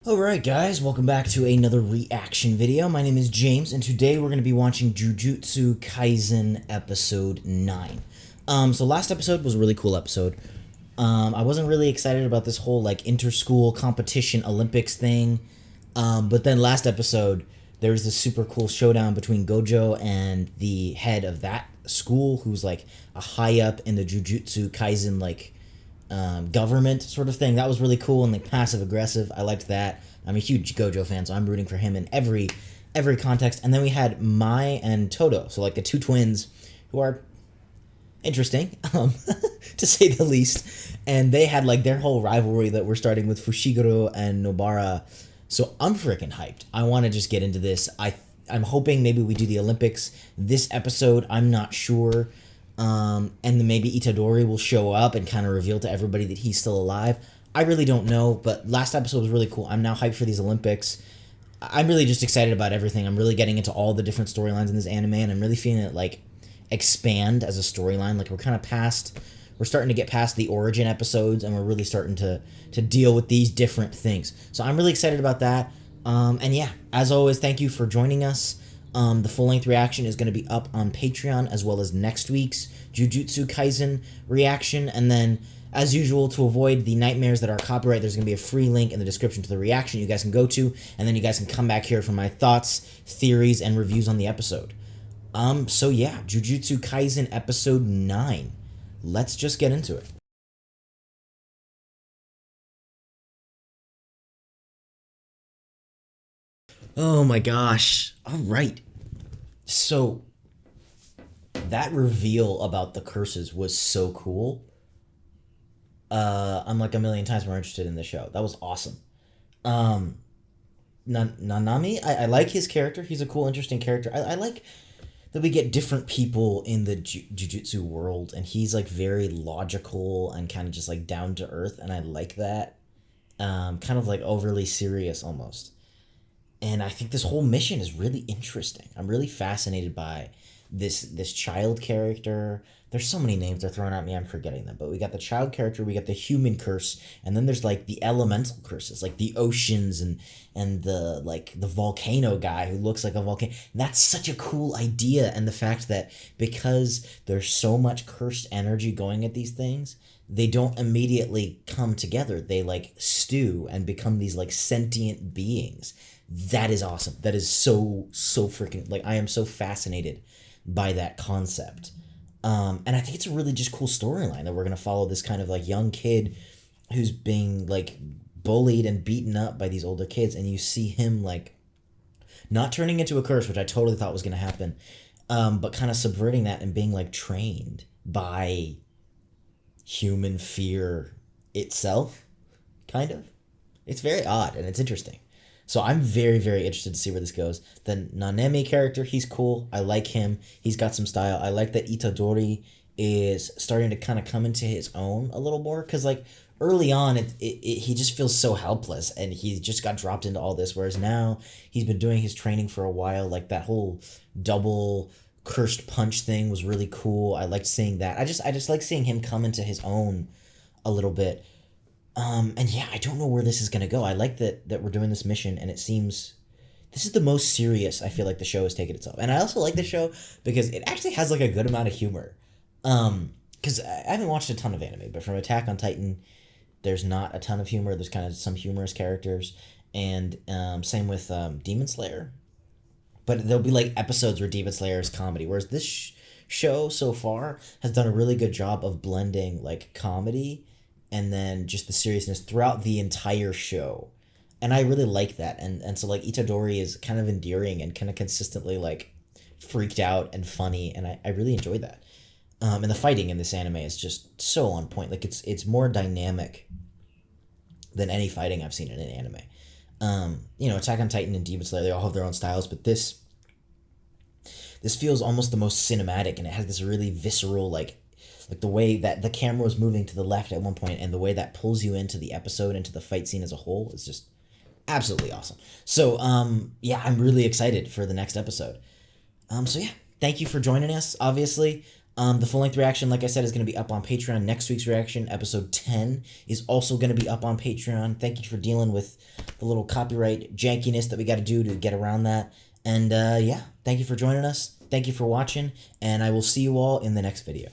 Alright guys, welcome back to another reaction video. My name is James, and today we're going to be watching Jujutsu Kaisen episode 9. So last episode was a really cool episode. I wasn't really excited about this whole like inter-school competition Olympics thing. But then last episode, there was this super cool showdown between Gojo and the head of that school, who's like a high up in the Jujutsu Kaisen like government sort of thing. That was really cool and like passive aggressive. I liked that. I'm a huge Gojo fan, so I'm rooting for him in every context. And then we had Mai and Toto, so like the two twins who are interesting, to say the least. And they had like their whole rivalry that we're starting with Fushiguro and Nobara. So I'm freaking hyped. I want to just get into this. I'm hoping maybe we do the Olympics this episode. I'm not sure. And then maybe Itadori will show up and kind of reveal to everybody that he's still alive. I really don't know, but last episode was really cool. I'm now hyped for these Olympics. I'm really just excited about everything. I'm really getting into all the different storylines in this anime, and I'm really feeling it like expand as a storyline. Like we're starting to get past the origin episodes, and we're really starting to deal with these different things. So I'm really excited about that. And yeah, as always, thank you for joining us. The full-length reaction is going to be up on Patreon, as well as next week's Jujutsu Kaisen reaction. And then, as usual, to avoid the nightmares that are copyright, there's going to be a free link in the description to the reaction you guys can go to, and then you guys can come back here for my thoughts, theories, and reviews on the episode. So yeah, Jujutsu Kaisen episode 9. Let's just get into it. Oh my gosh. All right. So that reveal about the curses was so cool. I'm like a million times more interested in the show. That was awesome. Um, Nanami, I like his character. He's a cool, interesting character. I like that we get different people in the jujutsu world, and he's like very logical and kind of just like down to earth, and I like that. Kind of like overly serious almost. And I think this whole mission is really interesting. I'm really fascinated by this child character. There's so many names they're throwing at me, I'm forgetting them. But we got the child character, we got the human curse, and then there's like the elemental curses, like the oceans and the like the volcano guy who looks like a volcano. That's such a cool idea, and the fact that because there's so much cursed energy going at these things, they don't immediately come together. They like stew and become these like sentient beings. That is awesome. That is so freaking, like, I am so fascinated by that concept. And I think it's a really just cool storyline that we're gonna follow this kind of like young kid who's being like bullied and beaten up by these older kids, and you see him like not turning into a curse, which I totally thought was gonna happen, but kind of subverting that and being like trained by human fear itself, kind of. It's very odd and it's interesting. So I'm very interested to see where this goes. The Nanami character, he's cool. I like him. He's got some style. I like that Itadori is starting to kind of come into his own a little more, because like early on, he just feels so helpless, and he just got dropped into all this. Whereas now he's been doing his training for a while. Like that whole double cursed punch thing was really cool. I liked seeing that. I just like seeing him come into his own a little bit. And yeah, I don't know where this is gonna go. I like that we're doing this mission, and it seems this is the most serious I feel like the show has taken itself. And I also like the show because it actually has like a good amount of humor. Because I haven't watched a ton of anime, but from Attack on Titan, there's not a ton of humor. There's kind of some humorous characters, and same with Demon Slayer. But there'll be like episodes where Demon Slayer is comedy, whereas this show so far has done a really good job of blending like comedy and then just the seriousness throughout the entire show. And I really like that. And so like Itadori is kind of endearing and kind of consistently like freaked out and funny, and I really enjoy that. And the fighting in this anime is just so on point. Like it's more dynamic than any fighting I've seen in an anime. Attack on Titan and Demon Slayer, they all have their own styles, but this feels almost the most cinematic, and it has this really visceral like the way that the camera was moving to the left at one point, and the way that pulls you into the episode, into the fight scene as a whole, is just absolutely awesome. So yeah, I'm really excited for the next episode. So yeah, thank you for joining us, obviously. The full-length reaction, like I said, is going to be up on Patreon. Next week's reaction, episode 10, is also going to be up on Patreon. Thank you for dealing with the little copyright jankiness that we got to do to get around that. And yeah, thank you for joining us. Thank you for watching, and I will see you all in the next video.